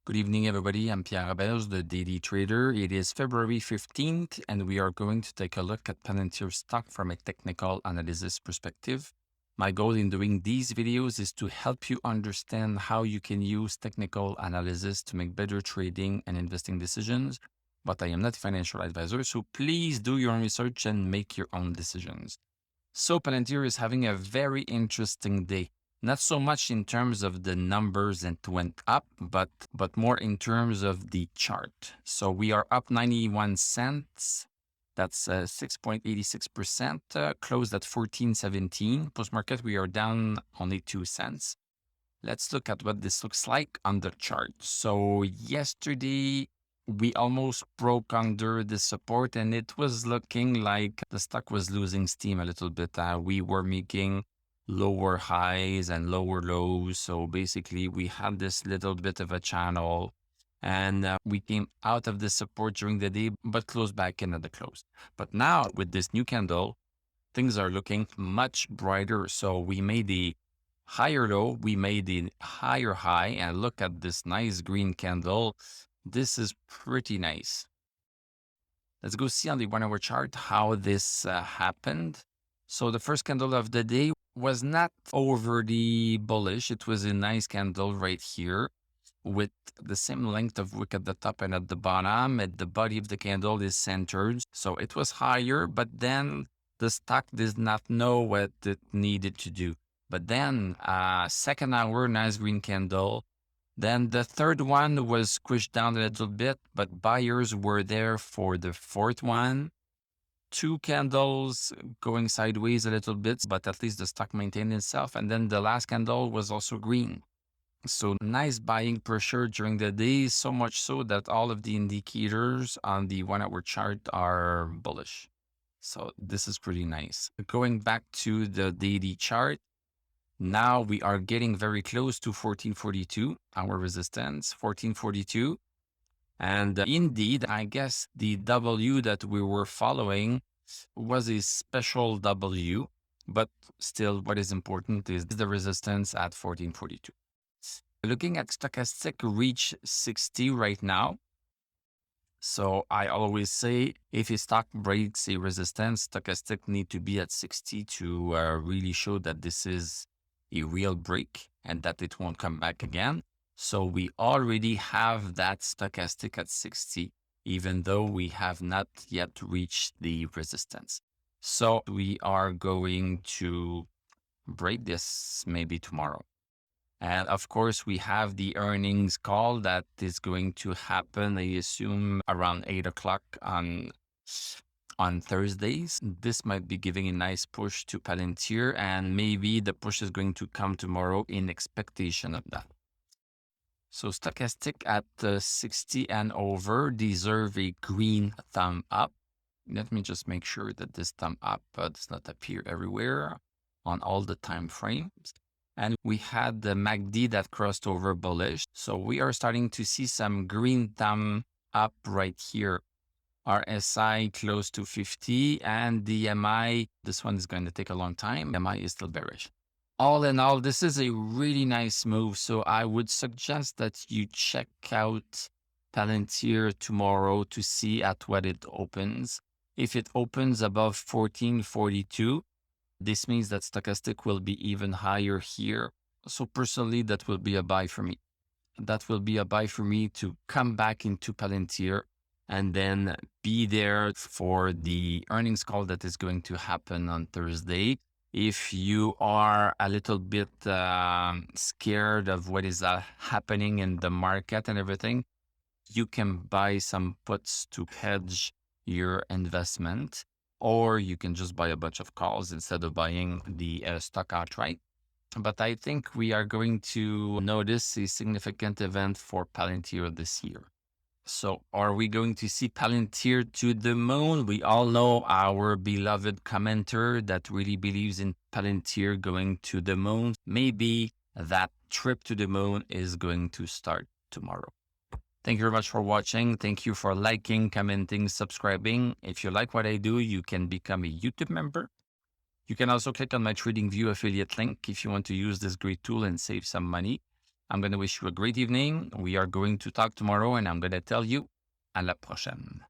Good evening, everybody. I'm Pierre Abels, the Daily Trader. It is February 15th, and we are going to take a look at Palantir stock from a technical analysis perspective. My goal in doing these videos is to help you understand how you can use technical analysis to make better trading and investing decisions. But I am not a financial advisor, so please do your own research and make your own decisions. So Palantir is having a very interesting day. Not so much in terms of the numbers that went up, but more in terms of the chart. So we are up 91 cents. That's 6.86%, closed at 14.17. Post-market, we are down only 2 cents. Let's look at what this looks like on the chart. So yesterday, we almost broke under the support, and it was looking like the stock was losing steam a little bit. We were making lower highs and lower lows. So basically, we had this little bit of a channel, and we came out of the support during the day, but closed back in at the close. But now with this new candle, things are looking much brighter. So we made the higher low, we made the higher high, and look at this nice green candle. This is pretty nice. Let's go see on the 1 hour chart how this happened. So the first candle of the day was not overly bullish. It was a nice candle right here with the same length of wick at the top and at the bottom. And the body of the candle is centered. So it was higher, but then the stock did not know what it needed to do. But then second hour, nice green candle. Then the third one was squished down a little bit, but buyers were there for the fourth one. Two candles going sideways a little bit, but at least the stock maintained itself. And then the last candle was also green. So nice buying pressure during the day, so much so that all of the indicators on the 1 hour chart are bullish. So this is pretty nice. Going back to the daily chart, now we are getting very close to 1442, our resistance, 1442. And indeed, I guess the W that we were following was a special W, but still what is important is the resistance at 1442. Looking at stochastic reach 60 right now. So I always say if a stock breaks a resistance, stochastic need to be at 60 to really show that this is a real break and that it won't come back again. So we already have that stochastic at 60, even though we have not yet reached the resistance. So we are going to break this maybe tomorrow. And of course, we have the earnings call that is going to happen, I assume, around 8 o'clock on Thursdays. This might be giving a nice push to Palantir, and maybe the push is going to come tomorrow in expectation of that. So stochastic at 60 and over deserve a green thumb up. Let me just make sure that this thumb up does not appear everywhere on all the time frames. And we had the MACD that crossed over bullish. So we are starting to see some green thumb up right here. RSI close to 50 and the MI, this one is going to take a long time. MI is still bearish. All in all, this is a really nice move. So I would suggest that you check out Palantir tomorrow to see at what it opens. If it opens above 1442, this means that stochastic will be even higher here. So personally, that will be a buy for me. That will be a buy for me to come back into Palantir and then be there for the earnings call that is going to happen on Thursday. If you are a little bit scared of what is happening in the market and everything, you can buy some puts to hedge your investment, or you can just buy a bunch of calls instead of buying the stock outright. But I think we are going to notice a significant event for Palantir this year. So are we going to see Palantir to the moon? We all know our beloved commenter that really believes in Palantir going to the moon. Maybe that trip to the moon is going to start tomorrow. Thank you very much for watching. Thank you for liking, commenting, subscribing. If you like what I do, you can become a YouTube member. You can also click on my TradingView affiliate link if you want to use this great tool and save some money. I'm going to wish you a great evening. We are going to talk tomorrow and I'm going to tell you à la prochaine.